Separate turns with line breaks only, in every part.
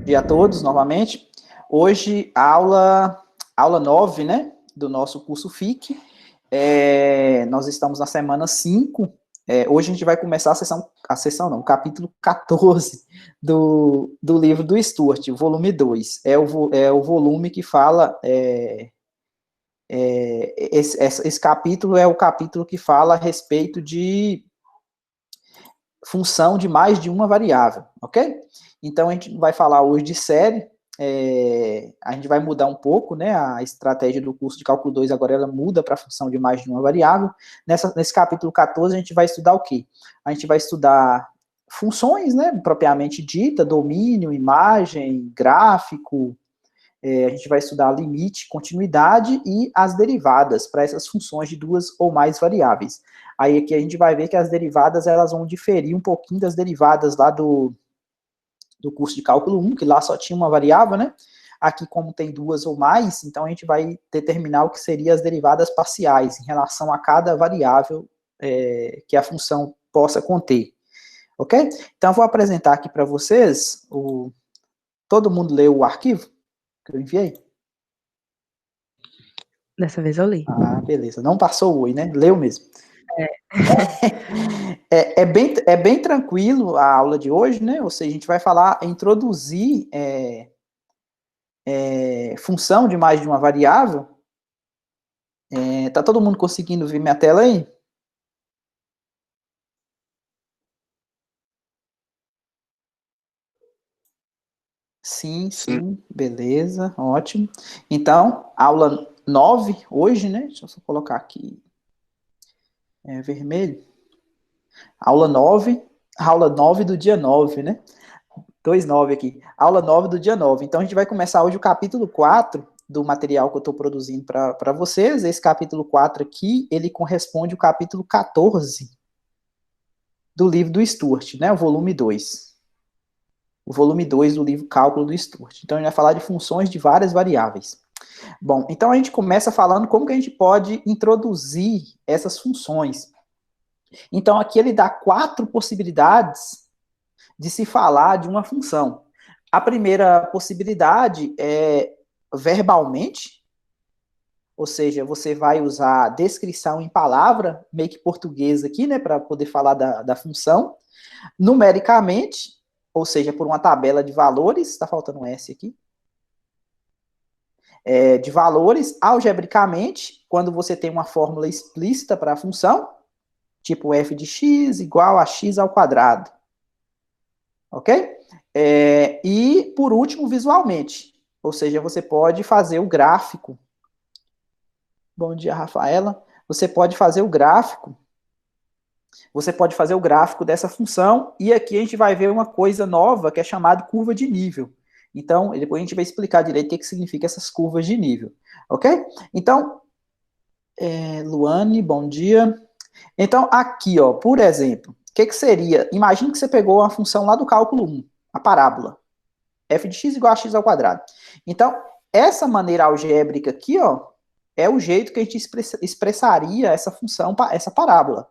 dia a todos, novamente. Hoje, aula 9, né, do nosso curso FIC. Nós estamos na semana 5. Hoje a gente vai começar o capítulo 14 do livro do Stuart, o volume 2. É o volume que fala... esse capítulo é o capítulo que fala a respeito de função de mais de uma variável, ok? Então, a gente vai falar hoje de série, a gente vai mudar um pouco, né, a estratégia do curso de cálculo 2, agora ela muda para a função de mais de uma variável. Nesse capítulo 14, a gente vai estudar o quê? A gente vai estudar funções, né, propriamente dita, domínio, imagem, gráfico, a gente vai estudar limite, continuidade e as derivadas para essas funções de duas ou mais variáveis. Aí aqui a gente vai ver que as derivadas elas vão diferir um pouquinho das derivadas lá do curso de cálculo 1, que lá só tinha uma variável, né? Aqui, como tem duas ou mais, então a gente vai determinar o que seriam as derivadas parciais em relação a cada variável que a função possa conter. Ok? Então, eu vou apresentar aqui para vocês, todo mundo leu o arquivo que eu enviei?
Dessa vez eu li.
Ah, beleza. Não passou o oi, né? Leu mesmo.
É.
É bem tranquilo a aula de hoje, né? Ou seja, a gente vai introduzir função de mais de uma variável. Tá todo mundo conseguindo ver minha tela aí? Sim, beleza, ótimo. Então, aula 9 hoje, né? Deixa eu só colocar aqui vermelho. Aula 9 do dia 9, né? 2/9 aqui. Aula 9 do dia 9. Então, a gente vai começar hoje o capítulo 4 do material que eu estou produzindo para vocês. Esse capítulo 4 aqui, ele corresponde ao capítulo 14 do livro do Stuart, né? O volume 2. O volume 2 do livro Cálculo do Stuart. Então, a gente vai falar de funções de várias variáveis. Bom, então a gente começa falando como que a gente pode introduzir essas funções. Então, aqui ele dá 4 possibilidades de se falar de uma função. A primeira possibilidade é verbalmente, ou seja, você vai usar descrição em palavra, meio que português aqui, né, para poder falar da função. Numericamente, ou seja, por uma tabela de valores, está faltando um S aqui, de valores, algebricamente, quando você tem uma fórmula explícita para a função, tipo f de x igual a x ao quadrado. Ok? E, por último, visualmente. Ou seja, você pode fazer o gráfico. Bom dia, Rafaela. Você pode fazer o gráfico. Você pode fazer o gráfico dessa função. E aqui a gente vai ver uma coisa nova que é chamada curva de nível. Então, depois a gente vai explicar direito o que significa essas curvas de nível. Ok? Então, Luane, bom dia. Então, aqui, ó, por exemplo, o que seria? Imagine que você pegou uma função lá do cálculo 1, a parábola. F de x igual a x ao quadrado. Então, essa maneira algébrica aqui, ó, é o jeito que a gente expressaria essa função, essa parábola.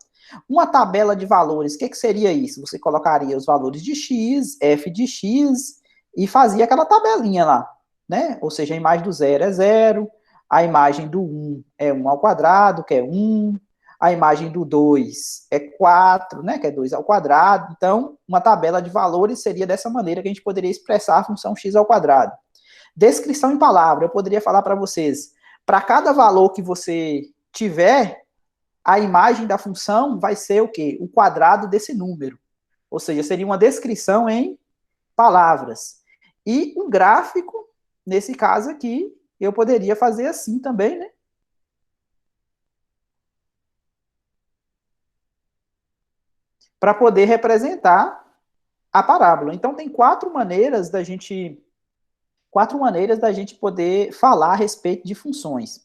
Uma tabela de valores, o que seria isso? Você colocaria os valores de x, f de x, e fazia aquela tabelinha lá, né? Ou seja, a imagem do 0 é 0, a imagem do 1 é 1 ao quadrado, que é 1, a imagem do 2 é 4, né, que é 2 ao quadrado. Então, uma tabela de valores seria dessa maneira que a gente poderia expressar a função x ao quadrado. Descrição em palavra, eu poderia falar para vocês, para cada valor que você tiver, a imagem da função vai ser o quê? O quadrado desse número. Ou seja, seria uma descrição em palavras. E um gráfico, nesse caso aqui, eu poderia fazer assim também, né? Para poder representar a parábola. Então, tem quatro maneiras da gente poder falar a respeito de funções.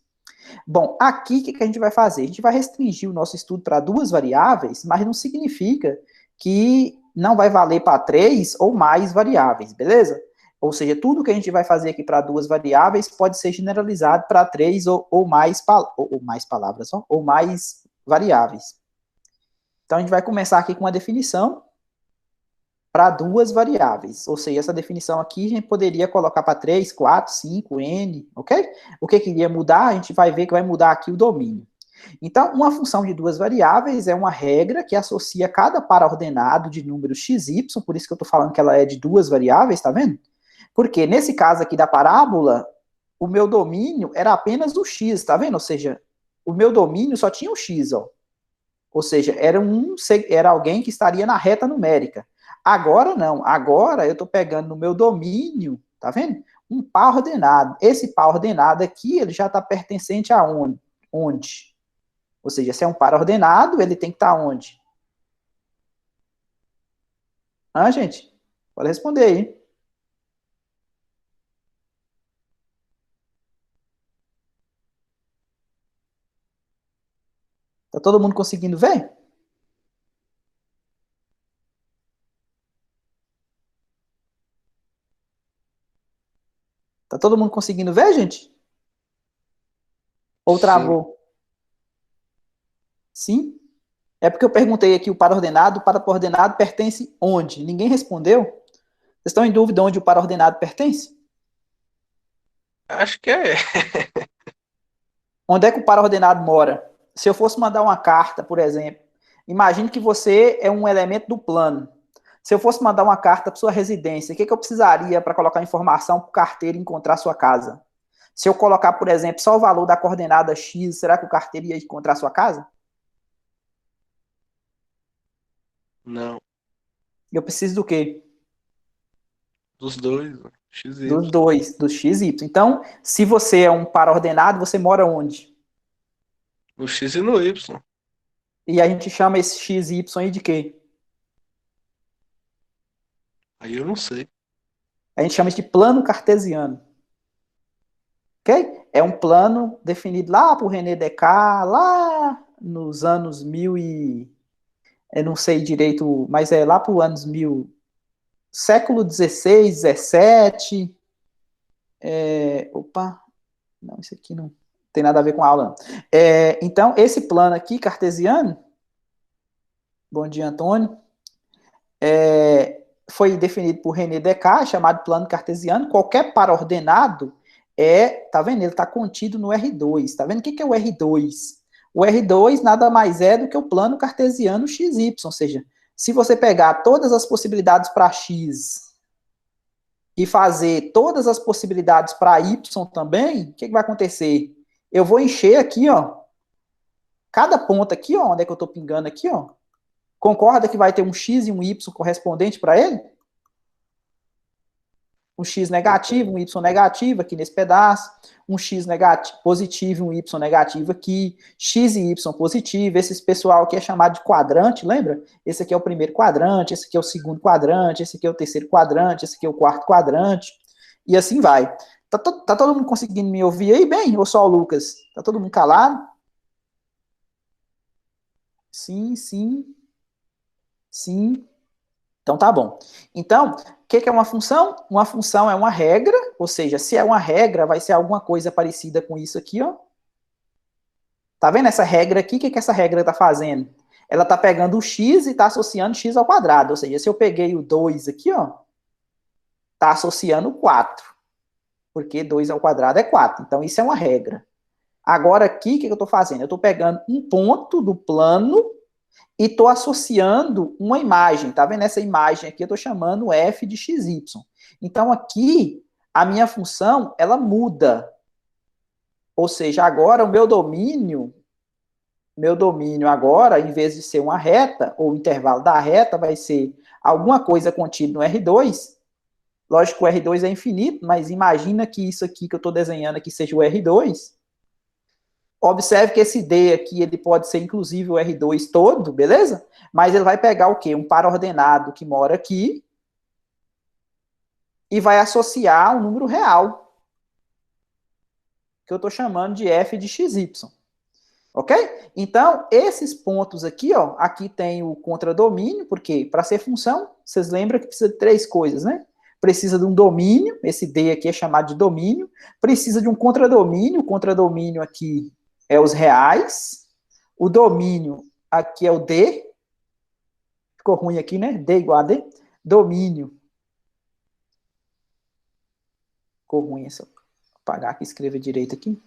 Bom, aqui o que a gente vai fazer? A gente vai restringir o nosso estudo para duas variáveis, mas não significa que não vai valer para três ou mais variáveis, beleza? Ou seja, tudo que a gente vai fazer aqui para duas variáveis pode ser generalizado para três ou mais palavras, ou mais variáveis. Então, a gente vai começar aqui com uma definição. para duas variáveis. Ou seja, essa definição aqui a gente poderia colocar para 3, 4, 5, n, ok? O que iria mudar? A gente vai ver que vai mudar aqui o domínio. Então, uma função de duas variáveis é uma regra que associa cada par ordenado de números x, y, por isso que eu estou falando que ela é de duas variáveis, tá vendo? Porque nesse caso aqui da parábola, o meu domínio era apenas o x, tá vendo? Ou seja, o meu domínio só tinha o x, ó. Ou seja, era alguém que estaria na reta numérica. Agora não, agora eu estou pegando no meu domínio, tá vendo? Um par ordenado. Esse par ordenado aqui, ele já está pertencente a onde? Onde? Ou seja, se é um par ordenado, ele tem que estar onde? Gente? Pode responder aí. Tá todo mundo conseguindo ver? Tá todo mundo conseguindo ver, gente? Ou
Sim.
travou? Sim? É porque eu perguntei aqui o par ordenado, o par ordenado pertence onde? Ninguém respondeu? Vocês estão em dúvida onde o par ordenado pertence?
Acho que é.
Onde é que o par ordenado mora? Se eu fosse mandar uma carta, por exemplo, imagine que você é um elemento do plano. Se eu fosse mandar uma carta para sua residência, o que eu precisaria para colocar informação para o carteiro encontrar sua casa? Se eu colocar, por exemplo, só o valor da coordenada X, será que o carteiro ia encontrar sua casa?
Não.
Eu preciso do quê?
Dos dois, ó. X e
Dos
Y.
dois, do X e Y. Então, se você é um par ordenado, você mora onde?
No X e no Y.
E a gente chama esse X e Y aí de quê?
Aí eu não sei.
A gente chama isso de plano cartesiano. Ok? É um plano definido lá por René Descartes, lá nos anos 1000 e... Eu não sei direito, mas é lá para os anos 1000, século XVI, XVII. Opa, não, isso aqui não tem nada a ver com a aula, não. Então, esse plano aqui, cartesiano, bom dia, Antônio, foi definido por René Descartes, chamado plano cartesiano. Qualquer par ordenado tá vendo? Ele está contido no R2. Tá vendo o que é o R2? O R2 nada mais é do que o plano cartesiano XY, ou seja, se você pegar todas as possibilidades para X e fazer todas as possibilidades para Y também, o que vai acontecer? Eu vou encher aqui, ó, cada ponto aqui, ó, onde é que eu estou pingando aqui, ó, concorda que vai ter um X e um Y correspondente para ele? Um X negativo, um
Concordo.
Y negativo aqui nesse pedaço, um X negativo, positivo, um Y negativo aqui, X e Y positivo, esse pessoal aqui é chamado de quadrante, lembra? Esse aqui é o primeiro quadrante, esse aqui é o segundo quadrante, esse aqui é o terceiro quadrante, esse aqui é o quarto quadrante, e assim vai. Tá todo mundo conseguindo me ouvir aí bem, ou só o Lucas? Tá todo mundo calado? Sim, sim, sim. Então tá bom. Então, o que é uma função? Uma função é uma regra, ou seja, se é uma regra, vai ser alguma coisa parecida com isso aqui, ó. Tá vendo essa regra aqui? O que essa regra tá fazendo? Ela tá pegando o x e tá associando x ao quadrado. Ou seja, se eu peguei o 2 aqui, ó, tá associando o 4. Porque 2 ao quadrado é 4. Então, isso é uma regra. Agora aqui, o que eu tô fazendo? Eu tô pegando um ponto do plano e estou associando uma imagem, tá vendo essa imagem aqui? Eu estou chamando f de xy. Então aqui a minha função ela muda, ou seja, agora o meu domínio agora, em vez de ser uma reta ou o intervalo da reta, vai ser alguma coisa contida no R2. Lógico que o R2 é infinito, mas imagina que isso aqui que eu estou desenhando aqui seja o R2. Observe que esse D aqui, ele pode ser inclusive o R2 todo, beleza? Mas ele vai pegar o quê? Um par ordenado que mora aqui e vai associar um número real, que eu estou chamando de f de xy. Ok? Então, esses pontos aqui, ó, aqui tem o contradomínio, porque para ser função, vocês lembram que precisa de três coisas, né? Precisa de um domínio, esse D aqui é chamado de domínio, precisa de um contradomínio, o contradomínio aqui é os reais, o domínio aqui é o D, ficou ruim aqui, né? D igual a D. Domínio. Ficou ruim essa. Vou apagar aqui, escrever direito aqui.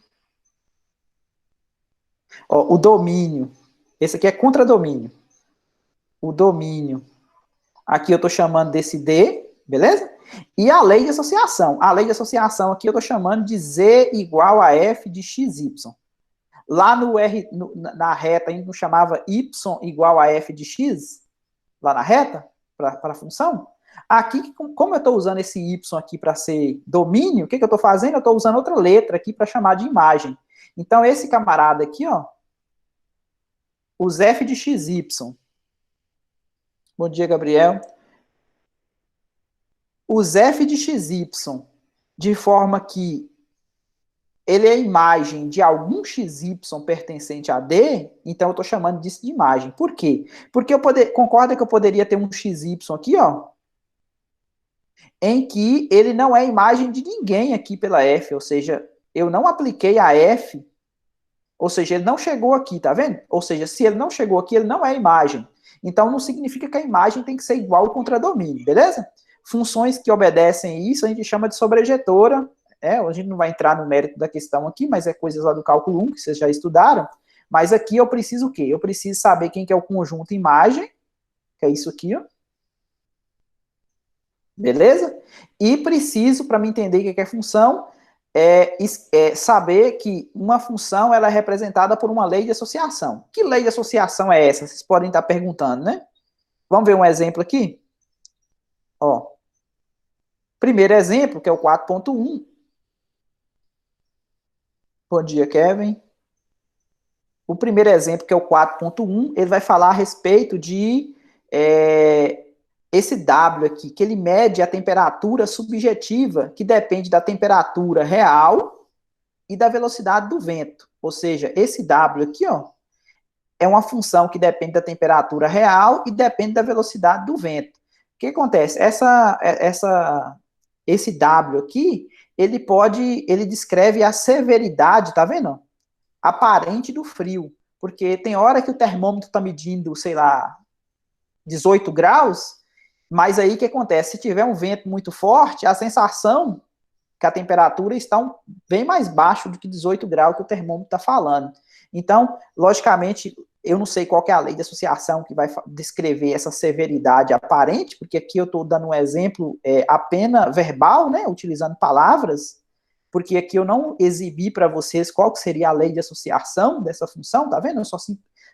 Ó, o domínio. Esse aqui é contradomínio. O domínio. Aqui eu estou chamando desse D, beleza? E a lei de associação. A lei de associação aqui eu estou chamando de Z igual a F de XY. Lá no R, na reta, a gente não chamava Y igual a F de X? Lá na reta, para a função? Aqui, como eu estou usando esse Y aqui para ser domínio, o que eu estou fazendo? Eu estou usando outra letra aqui para chamar de imagem. Então, esse camarada aqui, ó, os F de XY. Bom dia, Gabriel. Os F de XY, de forma que ele é imagem de algum XY pertencente a D, então eu estou chamando disso de imagem. Por quê? Porque concorda que eu poderia ter um XY aqui, ó, em que ele não é imagem de ninguém aqui pela F, ou seja, eu não apliquei a F, ou seja, ele não chegou aqui, tá vendo? Ou seja, se ele não chegou aqui, ele não é imagem. Então não significa que a imagem tem que ser igual ao contradomínio, beleza? Funções que obedecem isso a gente chama de sobrejetora. A gente não vai entrar no mérito da questão aqui, mas é coisas lá do cálculo 1 que vocês já estudaram. Mas aqui eu preciso o quê? Eu preciso saber quem que é o conjunto imagem, que é isso aqui, ó. Beleza? E preciso, para me entender o que é função, saber que uma função ela é representada por uma lei de associação. Que lei de associação é essa? Vocês podem estar perguntando, né? Vamos ver um exemplo aqui? Ó, primeiro exemplo, que é o 4.1. Bom dia, Kevin. O primeiro exemplo, que é o 4.1, ele vai falar a respeito de esse W aqui, que ele mede a temperatura subjetiva, que depende da temperatura real e da velocidade do vento. Ou seja, esse W aqui, ó, é uma função que depende da temperatura real e depende da velocidade do vento. O que acontece? Esse W aqui, ele descreve a severidade, tá vendo? Aparente do frio. Porque tem hora que o termômetro está medindo, sei lá, 18 graus, mas aí o que acontece? Se tiver um vento muito forte, a sensação que a temperatura está bem mais baixo do que 18 graus que o termômetro está falando. Então, logicamente, eu não sei qual que é a lei de associação que vai descrever essa severidade aparente, porque aqui eu estou dando um exemplo apenas verbal, né, utilizando palavras, porque aqui eu não exibi para vocês qual que seria a lei de associação dessa função, tá vendo? Eu só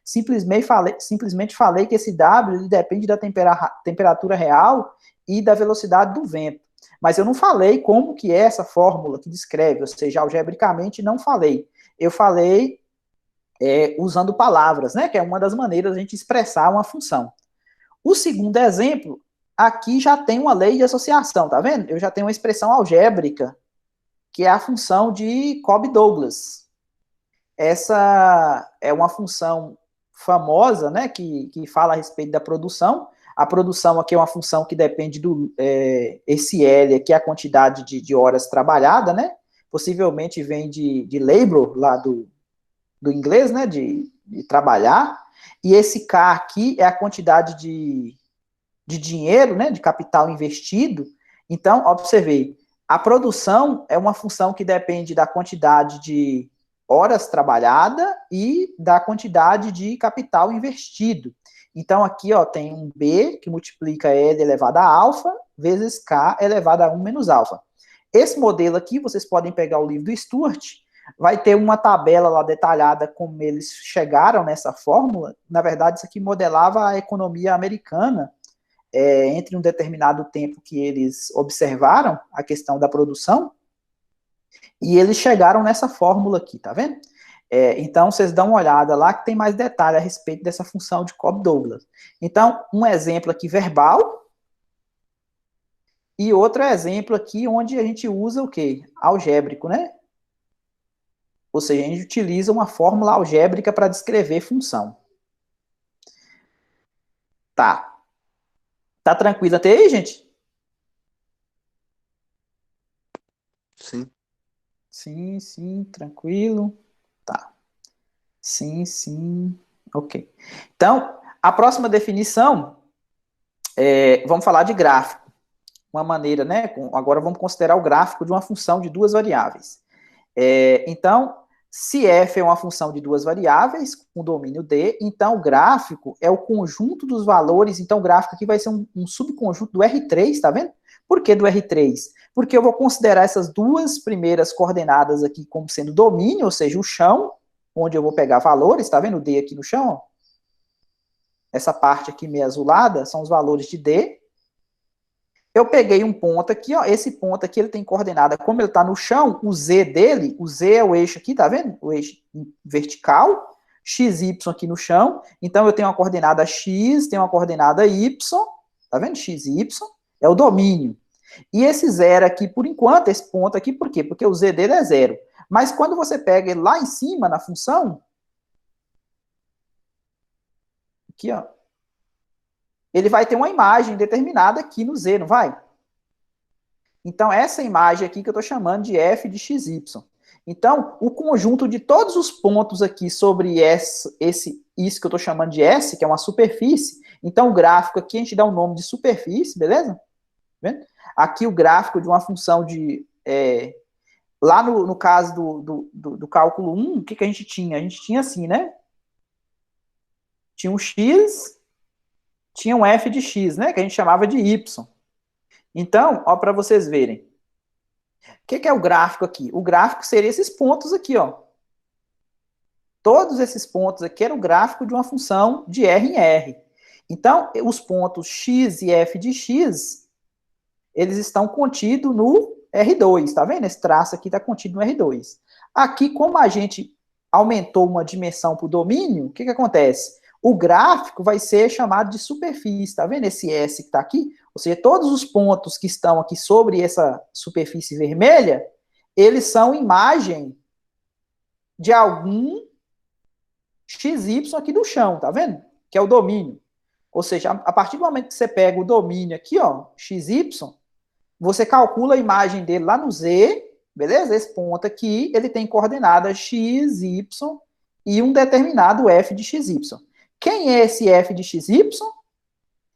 simplesmente falei que esse W ele depende da temperatura real e da velocidade do vento. Mas eu não falei como que é essa fórmula que descreve, ou seja, algebricamente não falei. Eu falei usando palavras, né? Que é uma das maneiras de a gente expressar uma função. O segundo exemplo, aqui já tem uma lei de associação, tá vendo? Eu já tenho uma expressão algébrica, que é a função de Cobb-Douglas. Essa é uma função famosa, né, que fala a respeito da produção. A produção aqui é uma função que depende do esse L, que é a quantidade de horas trabalhadas, né? Possivelmente vem de labor, lá do inglês, né, de trabalhar. E esse K aqui é a quantidade de dinheiro, né, de capital investido. Então, observei, a produção é uma função que depende da quantidade de horas trabalhadas e da quantidade de capital investido. Então, aqui ó, tem um B que multiplica L elevado a alfa vezes K elevado a 1 menos alfa. Esse modelo aqui, vocês podem pegar o livro do Stuart, vai ter uma tabela lá detalhada como eles chegaram nessa fórmula. Na verdade, isso aqui modelava a economia americana entre um determinado tempo que eles observaram a questão da produção, e eles chegaram nessa fórmula aqui, tá vendo? Então, vocês dão uma olhada lá que tem mais detalhe a respeito dessa função de Cobb-Douglas. Então, um exemplo aqui verbal, e outro exemplo aqui onde a gente usa o quê? Algébrico, né? Ou seja, a gente utiliza uma fórmula algébrica para descrever função. Tá. Tá tranquilo até aí, gente?
Sim.
Sim, sim, tranquilo. Tá. Sim, sim. Ok. Então, a próxima definição Vamos falar de gráfico. Uma maneira, né? Agora vamos considerar o gráfico de uma função de duas variáveis. Então, se f é uma função de duas variáveis, com domínio D, então o gráfico é o conjunto dos valores, então o gráfico aqui vai ser um subconjunto do R3, tá vendo? Por que do R3? Porque eu vou considerar essas duas primeiras coordenadas aqui como sendo domínio, ou seja, o chão, onde eu vou pegar valores, tá vendo o D aqui no chão? Ó? Essa parte aqui meio azulada são os valores de D. Eu peguei um ponto aqui, ó, esse ponto aqui ele tem coordenada, como ele está no chão, o Z dele, o Z é o eixo aqui, tá vendo? O eixo vertical, XY aqui no chão, então eu tenho uma coordenada X, tenho uma coordenada Y, tá vendo? XY é o domínio. E esse zero aqui, por enquanto, esse ponto aqui, por quê? Porque o Z dele é zero. Mas quando você pega ele lá em cima, na função, aqui, ó, ele vai ter uma imagem determinada aqui no Z, não vai? Então, essa imagem aqui que eu estou chamando de f de xy. Então, o conjunto de todos os pontos aqui sobre isso que eu estou chamando de S, que é uma superfície, então o gráfico aqui a gente dá o nome de superfície, beleza? Tá vendo? Aqui o gráfico de uma função de... lá no caso do cálculo 1, o que a gente tinha? A gente tinha assim, né? Tinha um x, tinha um f de x, né? Que a gente chamava de y. Então, ó, para vocês verem. O que é o gráfico aqui? O gráfico seria esses pontos aqui, ó. Todos esses pontos aqui eram o gráfico de uma função de R em R. Então, os pontos x e f de x, eles estão contidos no R2, tá vendo? Esse traço aqui está contido no R2. Aqui, como a gente aumentou uma dimensão para o domínio, o que acontece? O gráfico vai ser chamado de superfície, tá vendo? Esse S que está aqui, ou seja, todos os pontos que estão aqui sobre essa superfície vermelha, eles são imagem de algum XY aqui do chão, tá vendo? Que é o domínio. Ou seja, a partir do momento que você pega o domínio aqui, ó, XY, você calcula a imagem dele lá no Z, beleza? Esse ponto aqui, ele tem coordenada x, y e um determinado f de xy. Quem é esse f de xy?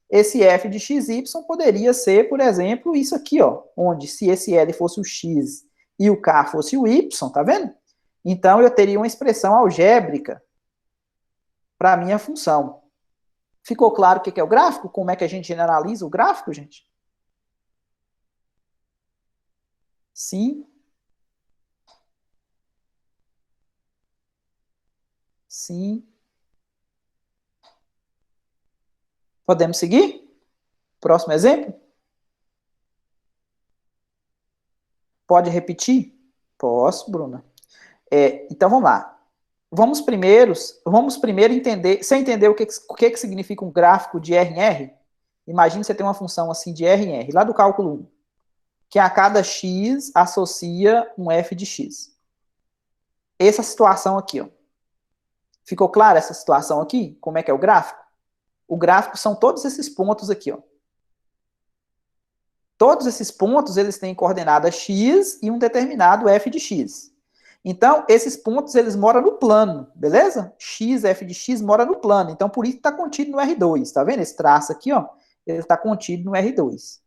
Esse f de xy poderia ser, por exemplo, isso aqui, ó, onde se esse L fosse o x e o k fosse o y, tá vendo? Então eu teria uma expressão algébrica para a minha função. Ficou claro o que é o gráfico? Como é que a gente generaliza o gráfico, gente? Sim. Sim. Podemos seguir? Próximo exemplo? Pode repetir? Posso, Bruna. Então vamos lá. Vamos primeiro entender, você entendeu o que significa um gráfico de R em R? Imagine você tem uma função assim de R em R, lá do cálculo 1, que a cada x associa um f de x. Essa situação aqui, ó. Ficou clara essa situação aqui? Como é que é o gráfico? O gráfico são todos esses pontos aqui, ó. Todos esses pontos, eles têm coordenada x e um determinado f de x. Então, esses pontos, eles moram no plano, beleza? X, f de x mora no plano. Então, por isso está contido no R2. Tá vendo? Esse traço aqui, ó, ele está contido no R2.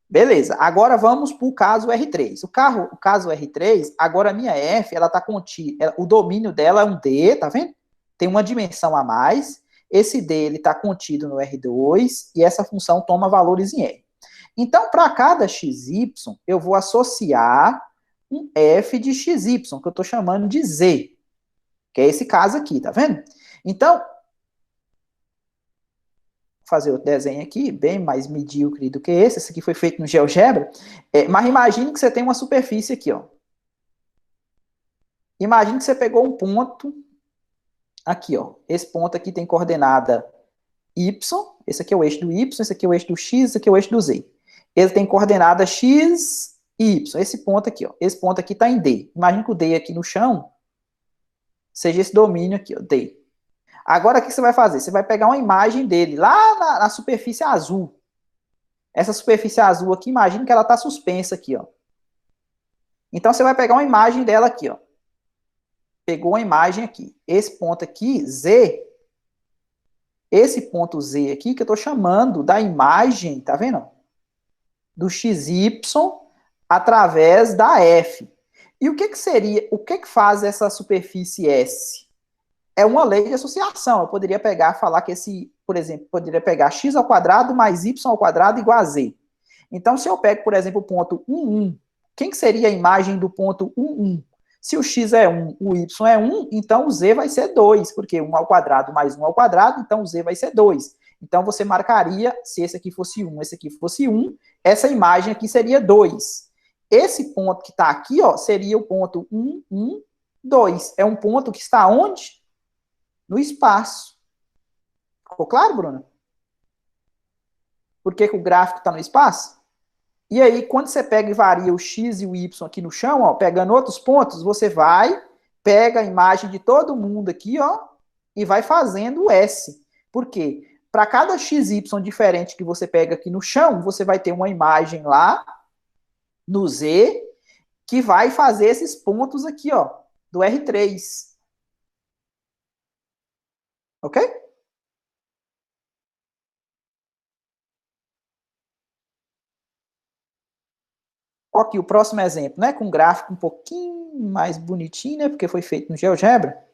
Beleza. Agora vamos para o caso R3. O caso R3, agora a minha f, ela está contida, o domínio dela é um D, tá vendo? Tem uma dimensão a mais. Esse D, ele está contido no R2 e essa função toma valores em R. Então, para cada xy, eu vou associar um f de xy, que eu estou chamando de z, que é esse caso aqui, tá vendo? Então, vou fazer o desenho aqui, bem mais medíocre do que esse aqui foi feito no GeoGebra, mas imagine que você tem uma superfície aqui, ó. Imagine que você pegou um ponto aqui, ó. Esse ponto aqui tem coordenada y, esse aqui é o eixo do y, esse aqui é o eixo do x, esse aqui é o eixo do z. Ele tem coordenada x e y. Esse ponto aqui, ó. Esse ponto aqui está em D. Imagina que o D aqui no chão seja esse domínio aqui, ó, D. Agora, o que você vai fazer? Você vai pegar uma imagem dele lá na superfície azul. Essa superfície azul aqui, imagina que ela está suspensa aqui, ó. Então, você vai pegar uma imagem dela aqui, ó. Pegou uma imagem aqui. Esse ponto aqui, Z, esse ponto Z aqui, que eu estou chamando da imagem, tá vendo? Do XY através da F. E o que seria, o que faz essa superfície S? É uma lei de associação. Eu poderia pegar e falar que esse, por exemplo, poderia pegar x ao quadrado mais y ao quadrado igual a z. Então, se eu pego, por exemplo, o ponto 1, 1, quem seria a imagem do ponto 1, 1? Se o x é 1, o y é 1, então o z vai ser 2, porque 1 ao quadrado mais 1 ao quadrado, então o z vai ser 2. Então, você marcaria, se esse aqui fosse 1, esse aqui fosse 1, essa imagem aqui seria 2. Esse ponto que está aqui, ó, seria o ponto 1, 1, 2. É um ponto que está onde? No espaço. Ficou claro, Bruna? Por que o gráfico está no espaço? E aí, quando você pega e varia o x e o y aqui no chão, ó, pegando outros pontos, você vai, pega a imagem de todo mundo aqui, ó, e vai fazendo o S. Por quê? Para cada xy diferente que você pega aqui no chão, você vai ter uma imagem lá no Z que vai fazer esses pontos aqui, ó, do R3. Ok? Aqui o próximo exemplo, né? Com um gráfico um pouquinho mais bonitinho, né? Porque foi feito no GeoGebra.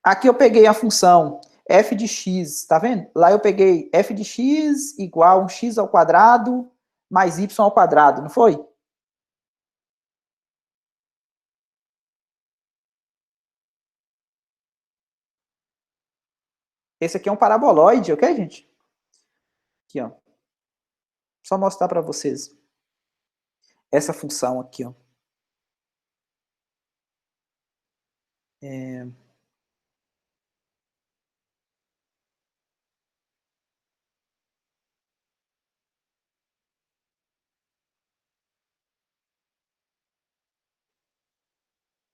Aqui eu peguei a função f de x, tá vendo? Lá eu peguei f de x igual a um x ao quadrado mais y ao quadrado, não foi? Esse aqui é um paraboloide, ok, gente? Aqui, ó. Só mostrar para vocês essa função aqui, ó. É...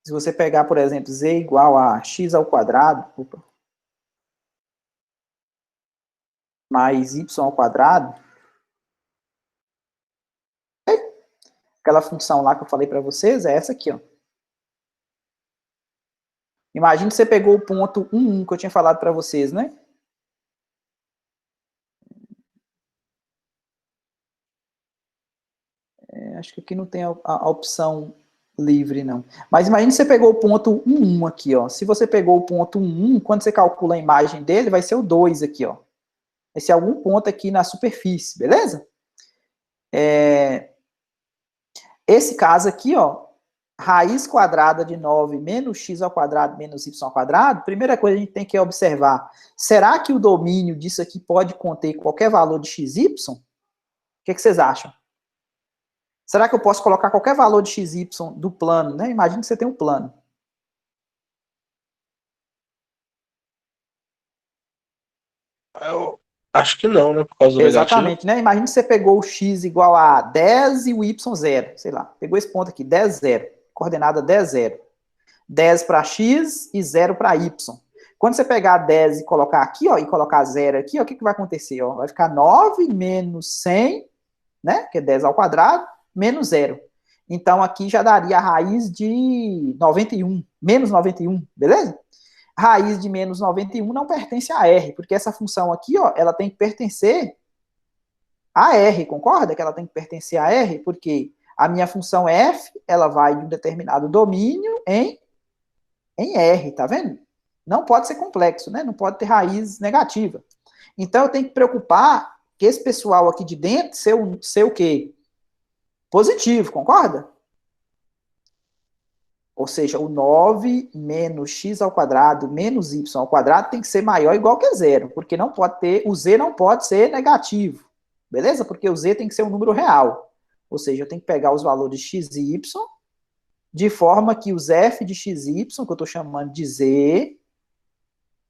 Se você pegar, por exemplo, z igual a x ao quadrado, mais y ao quadrado, aquela função lá que eu falei para vocês é essa aqui, ó. Imagina que você pegou o ponto 1, 1 que eu tinha falado para vocês, né? Acho que aqui não tem a opção livre, não. Mas imagine que você pegou o ponto 1, 1 aqui, ó. Se você pegou o ponto 1, 1, quando você calcula a imagem dele, vai ser o 2 aqui, ó. Vai ser algum ponto aqui na superfície, beleza? Esse caso aqui, ó, raiz quadrada de 9 menos x ao quadrado menos y ao quadrado, primeira coisa a gente tem que observar, será que o domínio disso aqui pode conter qualquer valor de xy? O que vocês acham? Será que eu posso colocar qualquer valor de xy do plano, né? Imagina que você tem um plano.
Eu acho que não, né? Por causa do negativo.
Exatamente, né? Imagina que você pegou o x igual a 10 e o y 0, sei lá. Pegou esse ponto aqui, 10, 0. Coordenada 10, 0. 10 para x e 0 para y. Quando você pegar 10 e colocar aqui, ó, e colocar 0 aqui, ó, o que vai acontecer? Ó? Vai ficar 9 menos 100, né? Que é 10 ao quadrado, menos 0. Então, aqui já daria a raiz de 91, menos 91, beleza? Raiz de menos 91 não pertence a R, porque essa função aqui, ó, ela tem que pertencer a R, concorda? Que ela tem que pertencer a R, porque a minha função f, ela vai de um determinado domínio em R, tá vendo? Não pode ser complexo, né? Não pode ter raiz negativa. Então, eu tenho que preocupar que esse pessoal aqui de dentro ser o quê? Positivo, concorda? Ou seja, o 9 menos x ao quadrado menos y ao quadrado tem que ser maior ou igual que zero, porque não pode ter, o z não pode ser negativo, beleza? Porque o z tem que ser um número real. Ou seja, eu tenho que pegar os valores x e y, de forma que os f de x e y, que eu estou chamando de z,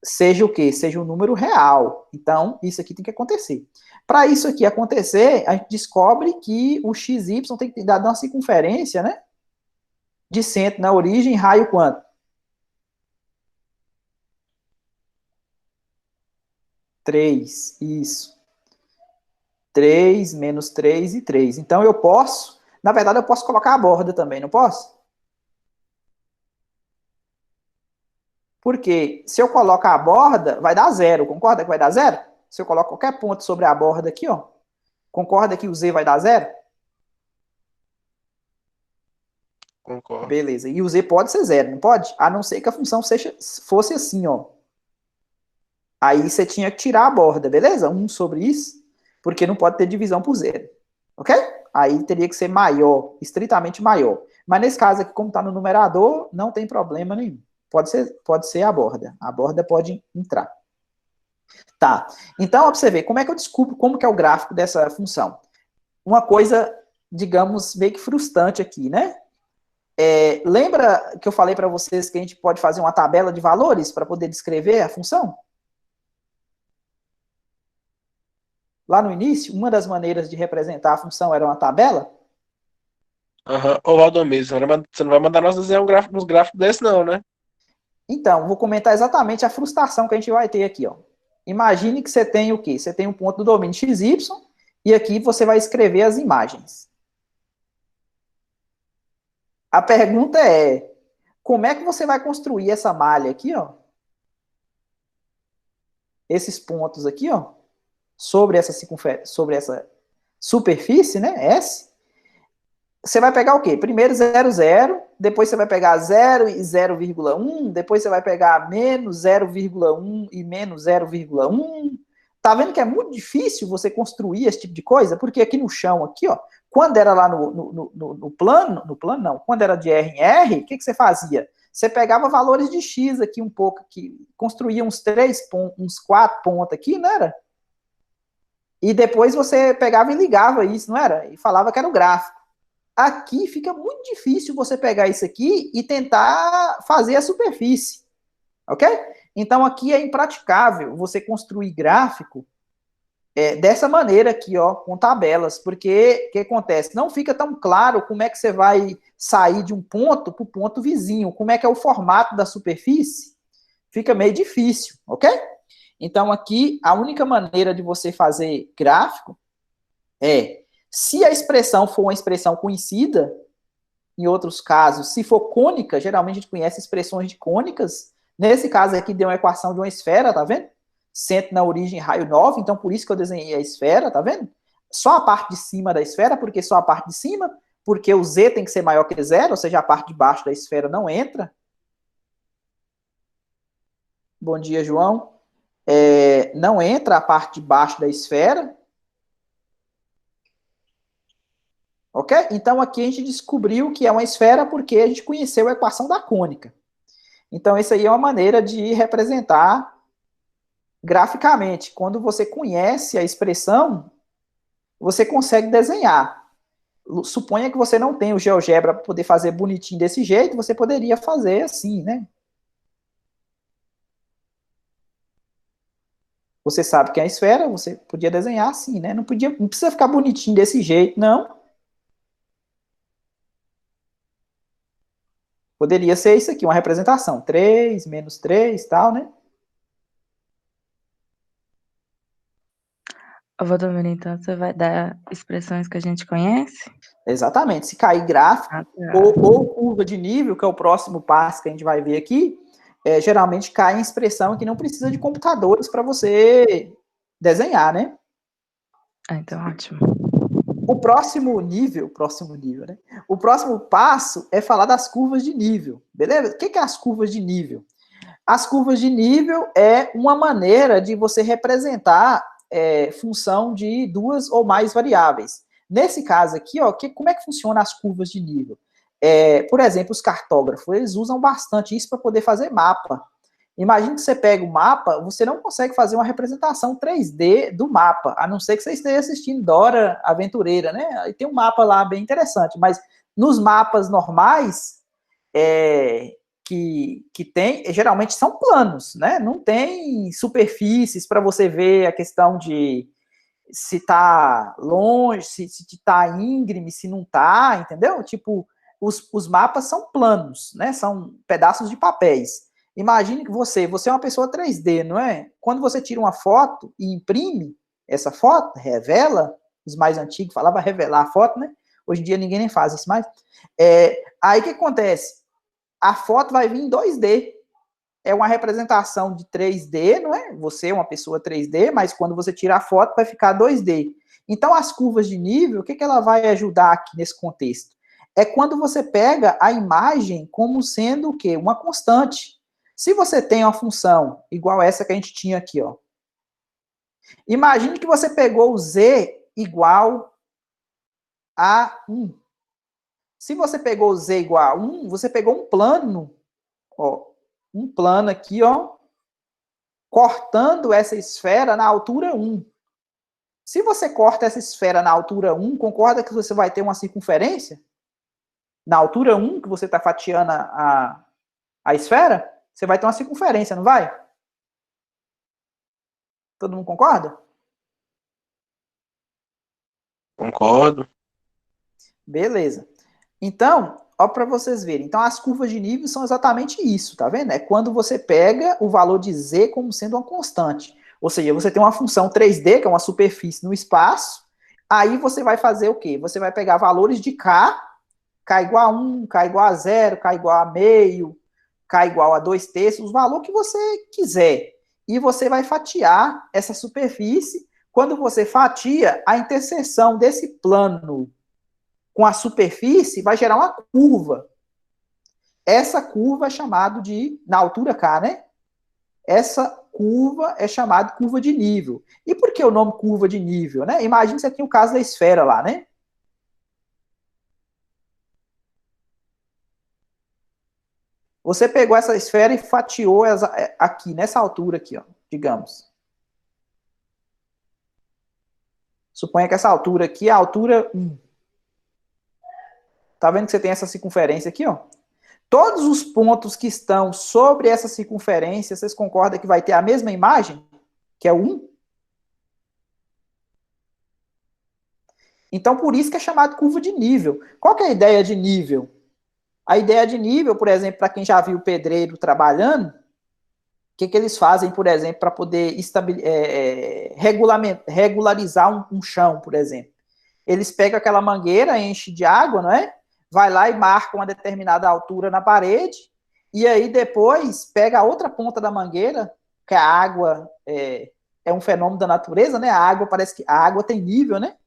seja o quê? Seja um número real. Então, isso aqui tem que acontecer. Para isso aqui acontecer, a gente descobre que o xy tem que dar uma circunferência, né? De centro na origem, raio quanto? 3, isso. 3 menos 3 e 3. Então eu posso, na verdade eu posso colocar a borda também, não posso? Porque se eu coloco a borda, vai dar zero. Concorda que vai dar zero? Se eu coloco qualquer ponto sobre a borda aqui, ó, concorda que o z vai dar zero?
Concordo.
Beleza. E o z pode ser zero, não pode? A não ser que a função fosse assim, ó. Aí você tinha que tirar a borda, beleza? 1 sobre isso, porque não pode ter divisão por zero. Ok? Aí teria que ser maior, estritamente maior. Mas nesse caso aqui, como está no numerador, não tem problema nenhum. Pode ser a borda. A borda pode entrar. Tá. Então, ó, pra você ver, como é que eu descubro como que é o gráfico dessa função? Uma coisa, digamos, meio que frustrante aqui, né? Lembra que eu falei para vocês que a gente pode fazer uma tabela de valores para poder descrever a função? Lá no início, uma das maneiras de representar a função era uma tabela?
Ô, Valdomiro, você não vai mandar nós desenhar uns gráficos desse, não, né?
Então, vou comentar exatamente a frustração que a gente vai ter aqui, ó. Imagine que você tem o quê? Você tem um ponto do domínio XY e aqui você vai escrever as imagens. A pergunta é, como é que você vai construir essa malha aqui, ó? Esses pontos aqui, ó, sobre essa superfície, né, S. Você vai pegar o quê? Primeiro 0, 0, depois você vai pegar 0 e 0,1, depois você vai pegar menos 0,1 e menos 0,1. Tá vendo que é muito difícil você construir esse tipo de coisa? Porque aqui no chão, aqui, ó, quando era lá no plano não, quando era de R em R, o que você fazia? Você pegava valores de X aqui um pouco, aqui, construía uns 3 pontos, uns 4 pontos aqui, não era? E depois você pegava e ligava isso, não era? E falava que era o gráfico. Aqui fica muito difícil você pegar isso aqui e tentar fazer a superfície, ok? Então aqui é impraticável você construir gráfico dessa maneira aqui, ó, com tabelas, porque o que acontece? Não fica tão claro como é que você vai sair de um ponto para o ponto vizinho, como é que é o formato da superfície, fica meio difícil, ok? Então aqui a única maneira de você fazer gráfico é, se a expressão for uma expressão conhecida, em outros casos, se for cônica, geralmente a gente conhece expressões de cônicas, nesse caso aqui deu uma equação de uma esfera, tá vendo? Centro na origem, raio 9, então por isso que eu desenhei a esfera, tá vendo? Só a parte de cima da esfera, porque só a parte de cima, porque o z tem que ser maior que zero, ou seja, a parte de baixo da esfera não entra. Bom dia, João. Não entra a parte de baixo da esfera. Ok? Então aqui a gente descobriu que é uma esfera porque a gente conheceu a equação da cônica. Então isso aí é uma maneira de representar graficamente. Quando você conhece a expressão, você consegue desenhar. Suponha que você não tem o GeoGebra para poder fazer bonitinho desse jeito, você poderia fazer assim, né? Você sabe que é a esfera, você podia desenhar assim, né? Não precisa ficar bonitinho desse jeito, não. Poderia ser isso aqui, uma representação. 3, menos 3, tal, né?
Valdomiro, então você vai dar expressões que a gente conhece?
Exatamente. Se cair gráfico ou curva de nível, que é o próximo passo que a gente vai ver aqui, geralmente cai em expressão que não precisa de computadores para você desenhar, né?
Então ótimo.
O próximo nível, né? O próximo passo é falar das curvas de nível, beleza? O que é as curvas de nível? As curvas de nível é uma maneira de você representar função de duas ou mais variáveis. Nesse caso aqui, ó, como é que funciona as curvas de nível? Por exemplo, os cartógrafos, eles usam bastante isso para poder fazer mapa. Imagina que você pega o mapa, você não consegue fazer uma representação 3D do mapa, a não ser que você esteja assistindo Dora Aventureira, né? Aí tem um mapa lá bem interessante, mas nos mapas normais, que tem, geralmente são planos, né? Não tem superfícies para você ver a questão de se está longe, se está íngreme, se não está, entendeu? Tipo, os mapas são planos, né? São pedaços de papéis. Imagine que você é uma pessoa 3D, não é? Quando você tira uma foto e imprime essa foto, revela, os mais antigos falavam revelar a foto, né? Hoje em dia ninguém nem faz isso mais. Aí o que acontece? A foto vai vir em 2D. é uma representação de 3D, não é? Você é uma pessoa 3D, mas quando você tira a foto vai ficar 2D. Então, as curvas de nível, o que ela vai ajudar aqui nesse contexto? É quando você pega a imagem como sendo o quê? Uma constante. Se você tem uma função igual essa que a gente tinha aqui, ó. Imagine que você pegou o z igual a 1. Se você pegou o z igual a 1, você pegou um plano, ó, um plano aqui, ó, cortando essa esfera na altura 1. Se você corta essa esfera na altura 1, concorda que você vai ter uma circunferência? Na altura 1, que você está fatiando a esfera, você vai ter uma circunferência, não vai? Todo mundo concorda?
Concordo.
Beleza. Então, ó, para vocês verem. Então, as curvas de nível são exatamente isso, tá vendo? É quando você pega o valor de z como sendo uma constante. Ou seja, você tem uma função 3D, que é uma superfície no espaço, aí você vai fazer o quê? Você vai pegar valores de k igual a 1, k igual a 0, k igual a meio, k igual a 2/3, o valor que você quiser. E você vai fatiar essa superfície. Quando você fatia, a interseção desse plano com a superfície vai gerar uma curva. Essa curva é chamada de, na altura K, né? Essa curva é chamada de curva de nível. E por que o nome curva de nível, né? Imagina que você tem o caso da esfera lá, né? Você pegou essa esfera e fatiou aqui, nessa altura aqui, ó, digamos. Suponha que essa altura aqui é a altura 1. Tá vendo que você tem essa circunferência aqui, ó? Todos os pontos que estão sobre essa circunferência, vocês concordam que vai ter a mesma imagem? Que é o 1? Então, por isso que é chamado curva de nível. Qual que é a ideia de nível? A ideia de nível, por exemplo, para quem já viu o pedreiro trabalhando, o que eles fazem, por exemplo, para poder regularizar um chão, por exemplo? Eles pegam aquela mangueira, enchem de água, não é? Vai lá e marca uma determinada altura na parede, e aí depois pega a outra ponta da mangueira, que a água é um fenômeno da natureza, né? A água parece que a água tem nível, né?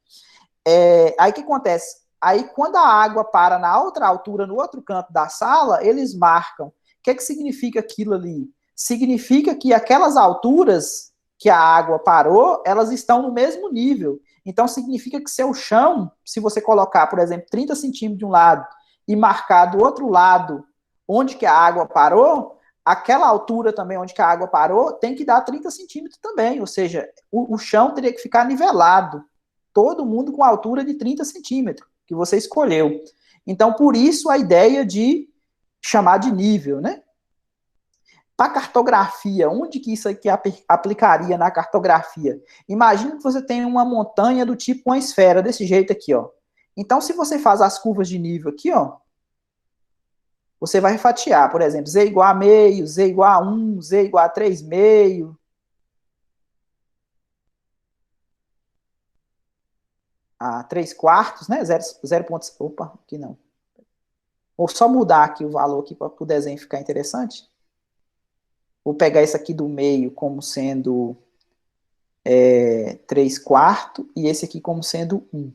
Aí o que acontece? Aí quando a água para na outra altura, no outro canto da sala, eles marcam. O que significa aquilo ali? Significa que aquelas alturas que a água parou, elas estão no mesmo nível. Então, significa que seu chão, se você colocar, por exemplo, 30 centímetros de um lado e marcar do outro lado onde que a água parou, aquela altura também onde que a água parou tem que dar 30 centímetros também. Ou seja, o chão teria que ficar nivelado. Todo mundo com a altura de 30 centímetros, que você escolheu. Então, por isso a ideia de chamar de nível, né? Para cartografia, onde que isso aqui aplicaria na cartografia? Imagina que você tem uma montanha do tipo uma esfera, desse jeito aqui, ó. Então, se você faz as curvas de nível aqui, ó, você vai fatiar, por exemplo, z igual a meio, z igual a 1, z igual a 3 meio. A 3 quartos, né? 0 pontos. Opa, aqui não. Vou só mudar aqui o valor aqui para o desenho ficar interessante. Vou pegar esse aqui do meio como sendo 3 quartos e esse aqui como sendo 1.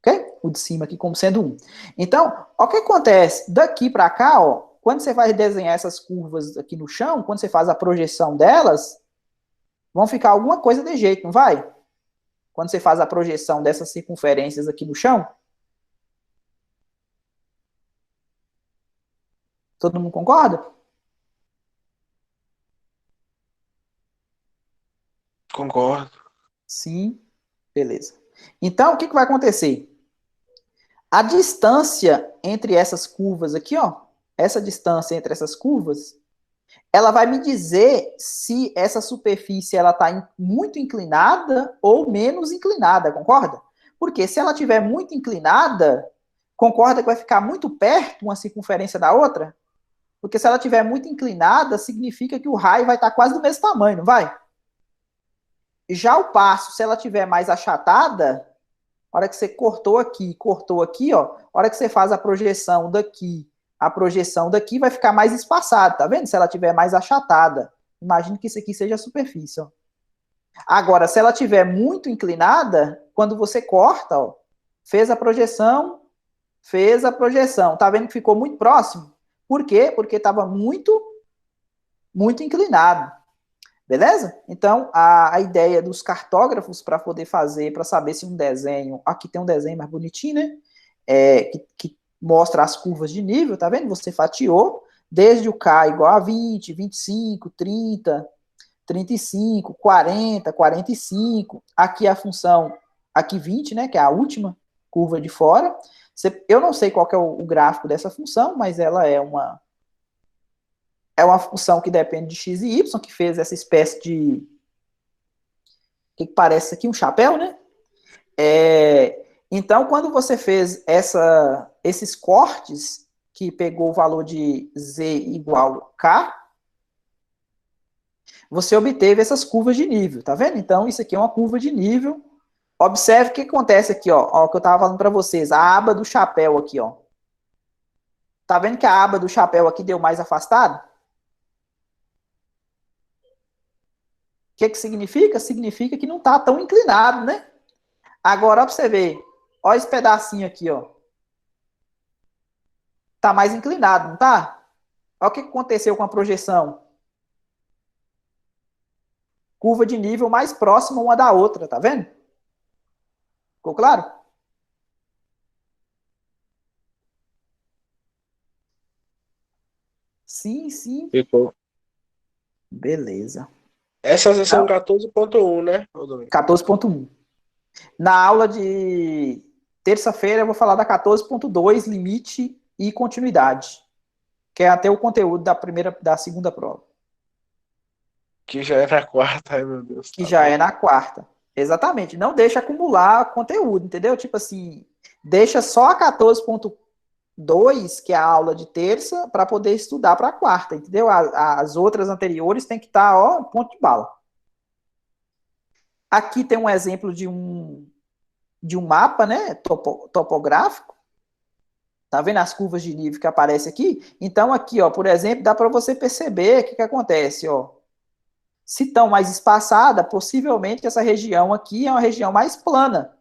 Ok? O de cima aqui como sendo 1. Então, o que acontece? Daqui para cá, ó, quando você vai desenhar essas curvas aqui no chão, quando você faz a projeção delas, vão ficar alguma coisa de jeito, não vai? Quando você faz a projeção dessas circunferências aqui no chão. Todo mundo concorda?
Concordo.
Sim, beleza. Então, o que vai acontecer? A distância entre essas curvas aqui, ó, essa distância entre essas curvas, ela vai me dizer se essa superfície ela está muito inclinada ou menos inclinada, concorda? Porque se ela estiver muito inclinada, concorda que vai ficar muito perto uma circunferência da outra? Porque se ela estiver muito inclinada, significa que o raio vai estar quase do mesmo tamanho, não vai? Já o passo, se ela estiver mais achatada, a hora que você cortou aqui, ó, a hora que você faz a projeção daqui a projeção daqui vai ficar mais espaçada, tá vendo? Se ela tiver mais achatada. Imagine que isso aqui seja a superfície, ó. Agora, se ela tiver muito inclinada, quando você corta, ó, fez a projeção, tá vendo que ficou muito próximo? Por quê? Porque estava muito inclinado. Beleza? Então, a ideia dos cartógrafos para poder fazer, para saber se um desenho... Aqui tem um desenho mais bonitinho, né? Que mostra as curvas de nível, tá vendo? Você fatiou desde o K igual a 20, 25, 30, 35, 40, 45. Aqui a função, aqui 20, né? Que é a última curva de fora. Eu não sei qual que é o gráfico dessa função, mas ela é uma função que depende de x e y, que fez essa espécie de... que parece aqui um chapéu, né? Então, quando você fez esses cortes, que pegou o valor de z igual a k, você obteve essas curvas de nível, tá vendo? Então, isso aqui é uma curva de nível. Observe o que acontece aqui, ó. Ó, o que eu estava falando para vocês, a aba do chapéu aqui, ó. Tá vendo que a aba do chapéu aqui deu mais afastado? O que significa? Significa que não está tão inclinado, né? Agora, ó, para você ver. Olha esse pedacinho aqui, ó. Tá mais inclinado, não tá? Olha o que aconteceu com a projeção. Curva de nível mais próxima uma da outra, tá vendo? Ficou claro? Sim, sim.
Ficou.
Beleza.
Essa é a seção 14.1, né, Rodolfo?
14.1. Na aula de terça-feira eu vou falar da 14.2, limite e continuidade, que é até o conteúdo da segunda prova.
Que já é na quarta, ai meu Deus.
Que já é na quarta. Exatamente. Não deixa acumular conteúdo, entendeu? Tipo assim, deixa só a 14.2, que é a aula de terça, para poder estudar para a quarta, entendeu? As outras anteriores tem que estar, ó, ponto de bala. Aqui tem um exemplo de um mapa, né, topográfico. Tá vendo as curvas de nível que aparecem aqui? Então, aqui, ó, por exemplo, dá para você perceber o que acontece, ó. Se estão mais espaçada, possivelmente essa região aqui é uma região mais plana.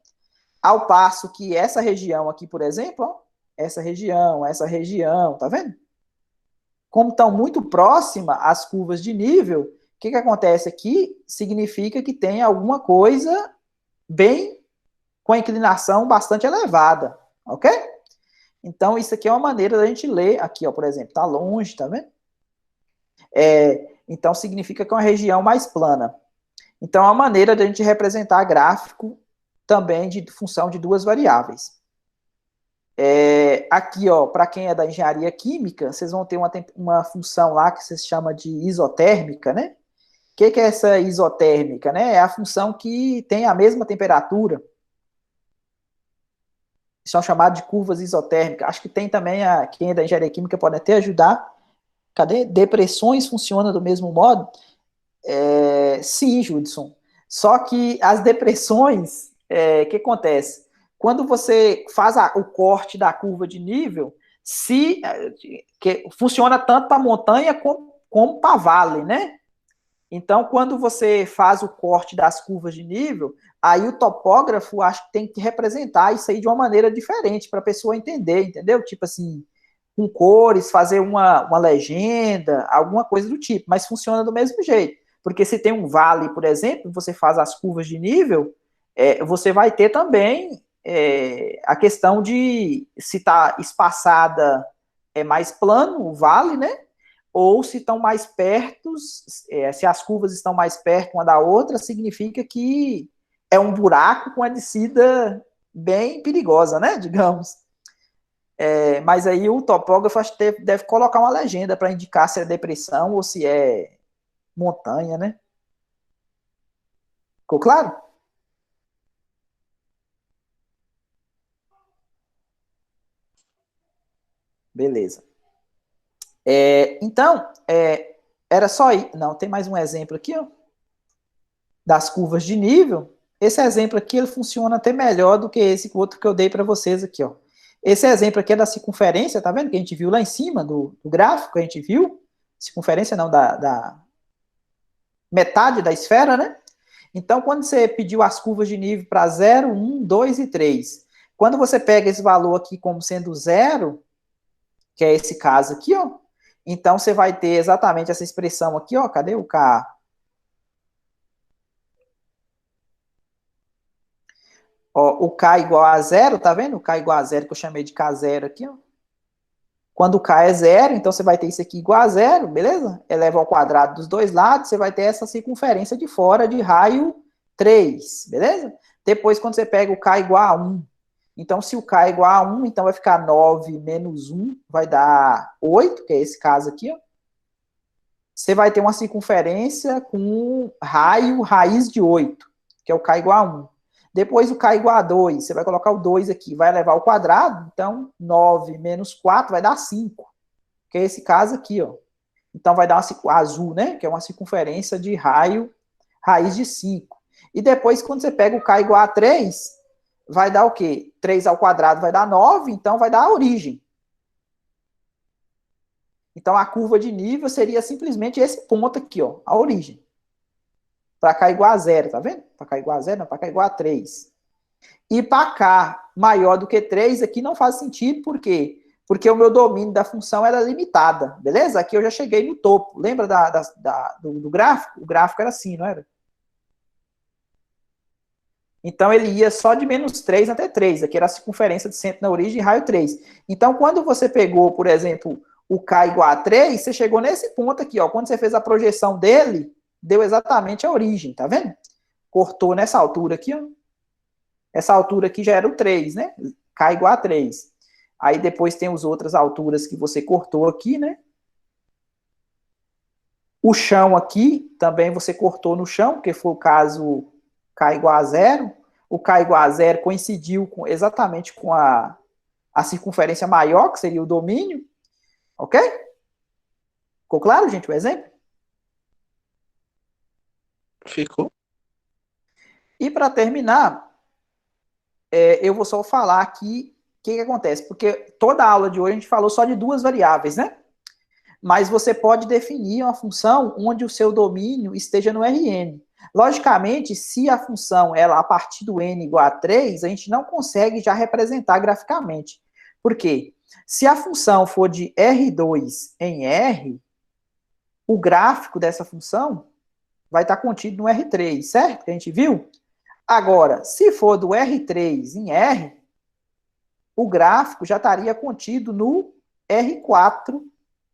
Ao passo que essa região aqui, por exemplo, ó, essa região, tá vendo? Como estão muito próximas as curvas de nível, o que acontece aqui? Significa que tem alguma coisa bem com a inclinação bastante elevada, ok? Então, isso aqui é uma maneira da gente ler, aqui, ó, por exemplo, está longe, tá vendo? Então, significa que é uma região mais plana. Então, é uma maneira da gente representar gráfico também de função de duas variáveis. Aqui, ó, para quem é da engenharia química, vocês vão ter uma função lá que se chama de isotérmica, né? O que é essa isotérmica, né? É a função que tem a mesma temperatura. São chamados de curvas isotérmicas. Acho que tem também, quem é da engenharia química pode até ajudar. Cadê? Depressões funcionam do mesmo modo? Sim, Judson. Só que as depressões, o que acontece? Quando você faz o corte da curva de nível, que funciona tanto para montanha como para vale, né? Então, quando você faz o corte das curvas de nível, aí o topógrafo acho que tem que representar isso aí de uma maneira diferente para a pessoa entender, entendeu? Tipo assim, com cores, fazer uma legenda, alguma coisa do tipo, mas funciona do mesmo jeito. Porque se tem um vale, por exemplo, você faz as curvas de nível, você vai ter também a questão de se está espaçada mais plano, o vale, né? Ou se estão mais perto, se as curvas estão mais perto uma da outra, significa que é um buraco com a descida bem perigosa, né? Digamos. Mas aí o topógrafo acho que deve colocar uma legenda para indicar se é depressão ou se é montanha, né? Ficou claro? Beleza. Então, era só aí. Não, tem mais um exemplo aqui, ó, das curvas de nível. Esse exemplo aqui ele funciona até melhor do que esse outro que eu dei para vocês aqui, ó. Esse exemplo aqui é da circunferência, tá vendo? Que a gente viu lá em cima do gráfico, a gente viu. Circunferência não, da metade da esfera, né? Então, quando você pediu as curvas de nível para 0, 1, 2 e 3, quando você pega esse valor aqui como sendo 0, que é esse caso aqui, ó, então você vai ter exatamente essa expressão aqui, ó, cadê o K? Ó, o K igual a 0, tá vendo? O K igual a 0, que eu chamei de K0 aqui, ó. Quando o K é 0, então você vai ter isso aqui igual a 0, beleza? Eleva ao quadrado dos dois lados, você vai ter essa circunferência de fora de raio 3, beleza? Depois, quando você pega o K igual a 1, então se o K é igual a 1, então vai ficar 9 menos 1, vai dar 8, que é esse caso aqui, ó. Você vai ter uma circunferência com raio raiz de 8, que é o K igual a 1. Depois o K igual a 2, você vai colocar o 2 aqui, vai elevar ao quadrado, então 9 menos 4 vai dar 5, que é esse caso aqui, ó. Então vai dar uma azul, né, que é uma circunferência de raio raiz de 5. E depois, quando você pega o K igual a 3, vai dar o quê? 3 ao quadrado vai dar 9, então vai dar a origem. Então a curva de nível seria simplesmente esse ponto aqui, ó, a origem. Para K igual a 0, tá vendo? Para K igual a 0, não, para K igual a 3. E para K maior do que 3, aqui não faz sentido, por quê? Porque o meu domínio da função era limitada, beleza? Aqui eu já cheguei no topo. Lembra do gráfico? O gráfico era assim, não era? Então ele ia só de menos 3 até 3. Aqui era a circunferência de centro na origem, raio 3. Então quando você pegou, por exemplo, o K igual a 3, você chegou nesse ponto aqui, ó. Quando você fez a projeção dele, deu exatamente a origem, tá vendo? Cortou nessa altura aqui, ó. Essa altura aqui já era o 3, né? K igual a 3. Aí depois tem as outras alturas que você cortou aqui, né? O chão aqui, também você cortou no chão, porque foi o caso K igual a 0. O K igual a 0 coincidiu exatamente com a circunferência maior, que seria o domínio. Ok? Ficou claro, gente, o exemplo?
Ficou.
E para terminar, eu vou só falar aqui o que acontece, porque toda a aula de hoje a gente falou só de duas variáveis, né? Mas você pode definir uma função onde o seu domínio esteja no Rn. Logicamente, se a função ela a partir do n igual a 3, a gente não consegue já representar graficamente. Por quê? Se a função for de R2 em R, o gráfico dessa função vai estar contido no R3, certo? Que a gente viu? Agora, se for do R3 em R, o gráfico já estaria contido no R4,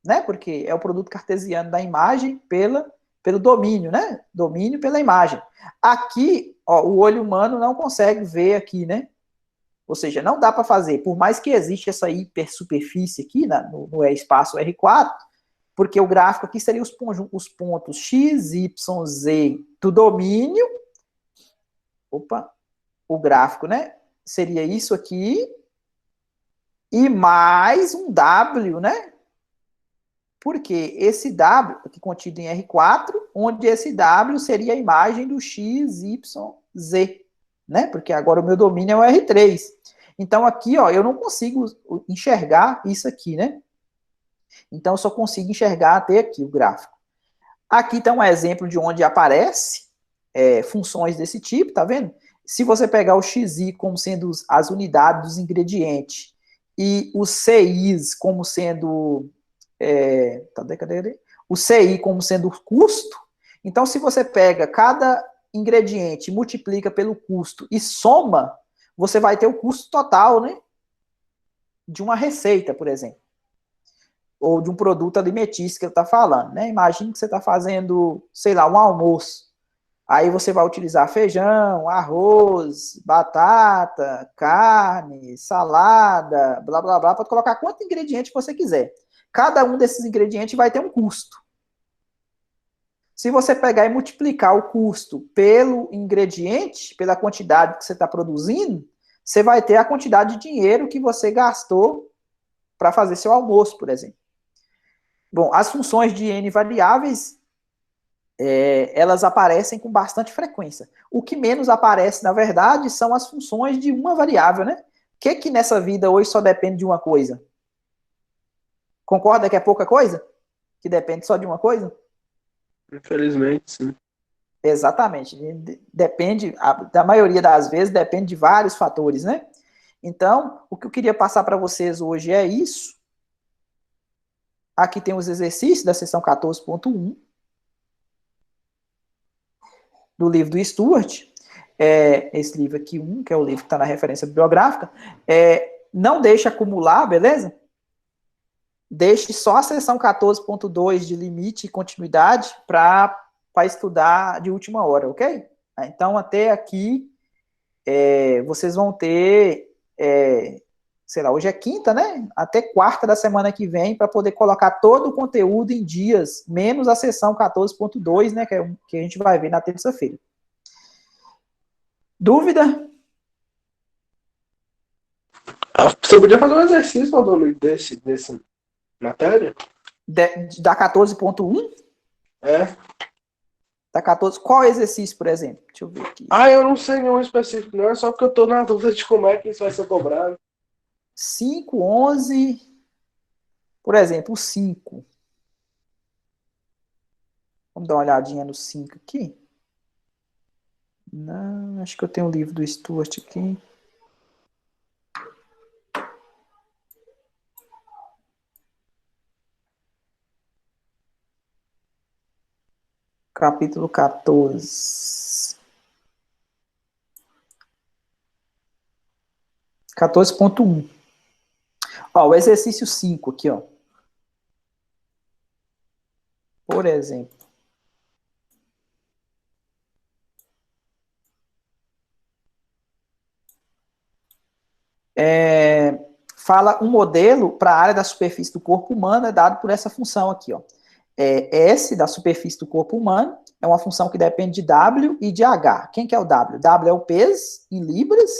né? Porque é o produto cartesiano da imagem pelo domínio, né? Domínio pela imagem. Aqui, ó, o olho humano não consegue ver aqui, né? Ou seja, não dá para fazer, por mais que exista essa hipersuperfície aqui no espaço R4, porque o gráfico aqui seria os pontos x, y, z do domínio. Opa, o gráfico, né? Seria isso aqui e mais um W, né? Porque esse W, aqui contido em R4, onde esse W seria a imagem do X, Y, Z, né? Porque agora o meu domínio é o R3. Então aqui, ó, eu não consigo enxergar isso aqui, né? Então eu só consigo enxergar até aqui o gráfico. Aqui está um exemplo de onde aparece funções desse tipo, tá vendo? Se você pegar o XI como sendo as unidades dos ingredientes e os CIs como sendo o CI como sendo o custo, então se você pega cada ingrediente, multiplica pelo custo e soma, você vai ter o custo total, né? De uma receita, por exemplo. Ou de um produto alimentício que ele está falando, né? Imagine que você está fazendo, sei lá, um almoço. Aí você vai utilizar feijão, arroz, batata, carne, salada, blá, blá, blá, pode colocar quanto ingrediente você quiser. Cada um desses ingredientes vai ter um custo. Se você pegar e multiplicar o custo pelo ingrediente, pela quantidade que você está produzindo, você vai ter a quantidade de dinheiro que você gastou para fazer seu almoço, por exemplo. Bom, as funções de N variáveis, elas aparecem com bastante frequência. O que menos aparece, na verdade, são as funções de uma variável, né? que nessa vida hoje só depende de uma coisa? Concorda que é pouca coisa? Que depende só de uma coisa?
Infelizmente, sim.
Exatamente. Depende, da maioria das vezes, depende de vários fatores, né? Então, o que eu queria passar para vocês hoje é isso. Aqui tem os exercícios da seção 14.1 do livro do Stuart. Esse livro aqui, que é o livro que está na referência bibliográfica. Não deixe acumular, beleza? Deixe só a seção 14.2 de limite e continuidade para estudar de última hora, ok? Então, até aqui, vocês vão ter, sei lá, hoje é quinta, né? Até quarta da semana que vem, para poder colocar todo o conteúdo em dias, menos a seção 14.2, né? Que a gente vai ver na terça-feira. Dúvida?
Você podia fazer um exercício, Adolfo, desse matéria?
Da 14.1? Da 14. Qual exercício, por exemplo? Deixa eu ver aqui.
Eu não sei nenhum específico, não. É só porque eu tô na dúvida de como é que isso vai ser cobrado.
5, 11. Por exemplo, o 5. Vamos dar uma olhadinha no 5 aqui. Não, acho que eu tenho um livro do Stuart aqui. Capítulo 14. 14.1. O exercício 5 aqui, ó. Por exemplo. Fala um modelo para a área da superfície do corpo humano é dado por essa função aqui, ó. S da superfície do corpo humano é uma função que depende de W e de H. Quem que é o W? W é o peso em libras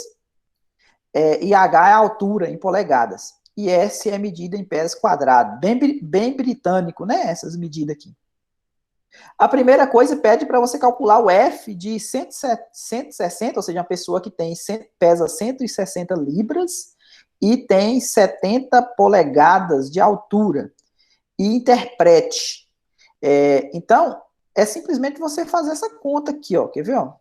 e H é a altura em polegadas. E S é medida em pés quadrados. Bem britânico, né? Essas medidas aqui. A primeira coisa pede para você calcular o F de 160, ou seja, uma pessoa que pesa 160 libras e tem 70 polegadas de altura. E interprete. Então, é simplesmente você fazer essa conta aqui, ó. Quer ver, ó?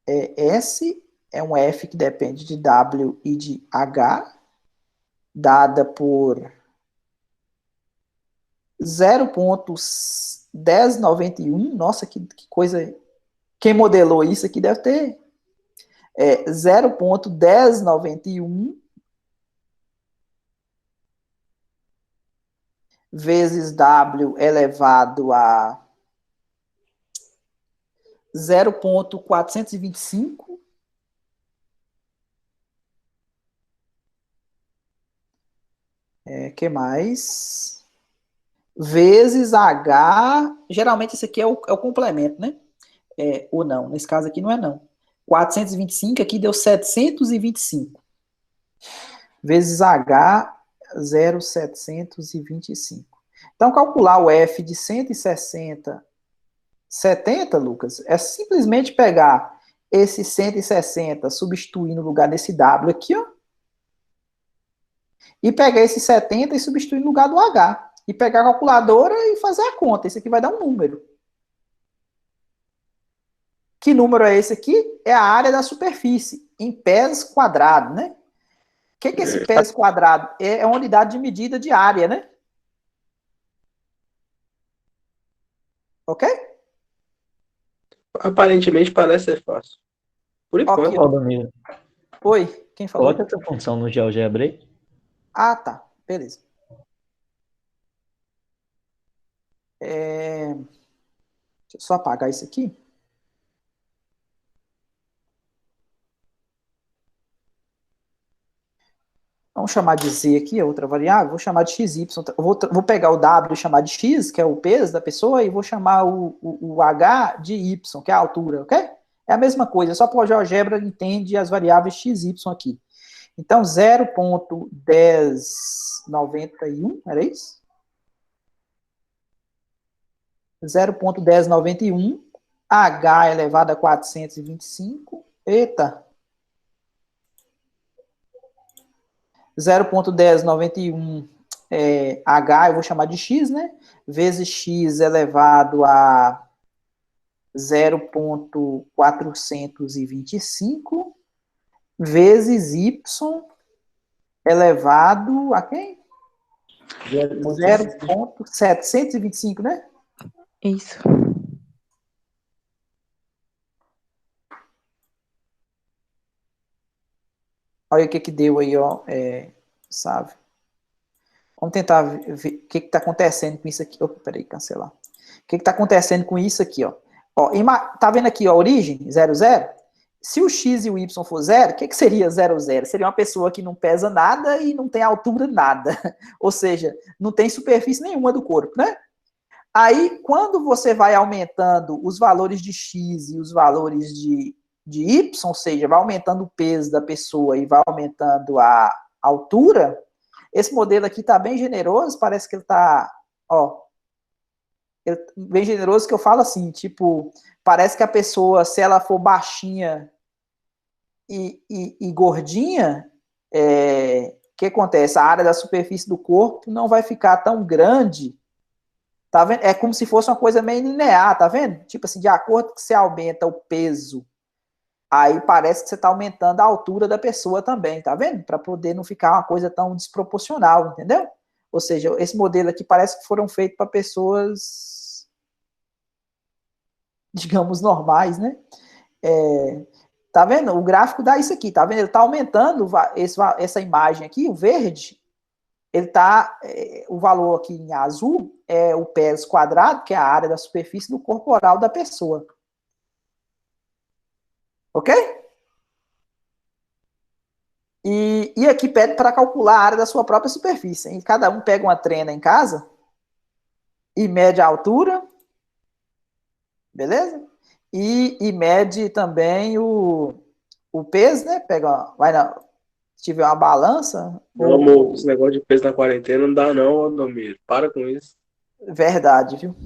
S é um F que depende de W e de H, dada por 0,1091. Nossa, que coisa. Quem modelou isso aqui deve ter 0,1091 vezes W elevado a 0,425. Que mais? Vezes H. Geralmente esse aqui é o complemento, né? Ou não. Nesse caso aqui não é não. 425 aqui deu 725. Vezes H, 0,725. Então, calcular o F de 160, 70, Lucas, é simplesmente pegar esse 160, substituir no lugar desse W aqui, ó, e pegar esse 70 e substituir no lugar do H. E pegar a calculadora e fazer a conta. Isso aqui vai dar um número. Que número é esse aqui? É a área da superfície, em pés quadrados, né? O que é esse pés quadrado? É uma unidade de medida de área, né? Ok?
Aparentemente parece ser fácil. Por enquanto.
Ok.
Valdomiro,
Oi, quem falou?
coloca essa função no GeoGebra aí.
Ah, tá. Beleza. Deixa eu só apagar isso aqui. Vamos chamar de Z aqui, a outra variável. Vou chamar de XY. Vou pegar o W e chamar de X, que é o peso da pessoa, e vou chamar o H de Y, que é a altura, ok? É a mesma coisa, só para o GeoGebra entende as variáveis X e Y aqui. Então, 0,1091, era isso? 0,1091, H elevado a 425. Eita! 0,1091 H, eu vou chamar de X, né? Vezes X elevado a 0,425 vezes Y elevado a quem? 0,725, né?
Isso.
Olha o que deu aí, ó, sabe? Vamos tentar ver o que está acontecendo com isso aqui. Opa, peraí, cancelar. O que está acontecendo com isso aqui, ó? Tá vendo aqui, ó, a origem, 0, 0? Se o X e o Y for 0, o que seria 0, 0? Seria uma pessoa que não pesa nada e não tem altura nada. Ou seja, não tem superfície nenhuma do corpo, né? Aí, quando você vai aumentando os valores de X e os valores de Y, ou seja, vai aumentando o peso da pessoa e vai aumentando a altura, esse modelo aqui está bem generoso, parece que ele está, ó, bem generoso, que eu falo assim, tipo, parece que a pessoa, se ela for baixinha e gordinha, o que acontece? A área da superfície do corpo não vai ficar tão grande, tá vendo? É como se fosse uma coisa meio linear, tá vendo? Tipo assim, de acordo que você aumenta o peso, aí parece que você está aumentando a altura da pessoa também, tá vendo? Para poder não ficar uma coisa tão desproporcional, entendeu? Ou seja, esse modelo aqui parece que foram feitos para pessoas, digamos, normais, né? Tá vendo? O gráfico dá isso aqui, tá vendo? Ele está aumentando essa imagem aqui, o verde, ele tá, o valor aqui em azul é o peso quadrado, que é a área da superfície do corporal da pessoa. Ok? E aqui pede para calcular a área da sua própria superfície. Hein? Cada um pega uma trena em casa e mede a altura, beleza? E mede também o peso, né? Se tiver uma balança.
Não, amor, esse negócio de peso na quarentena não dá não, Domiro. Para com isso.
Verdade, viu?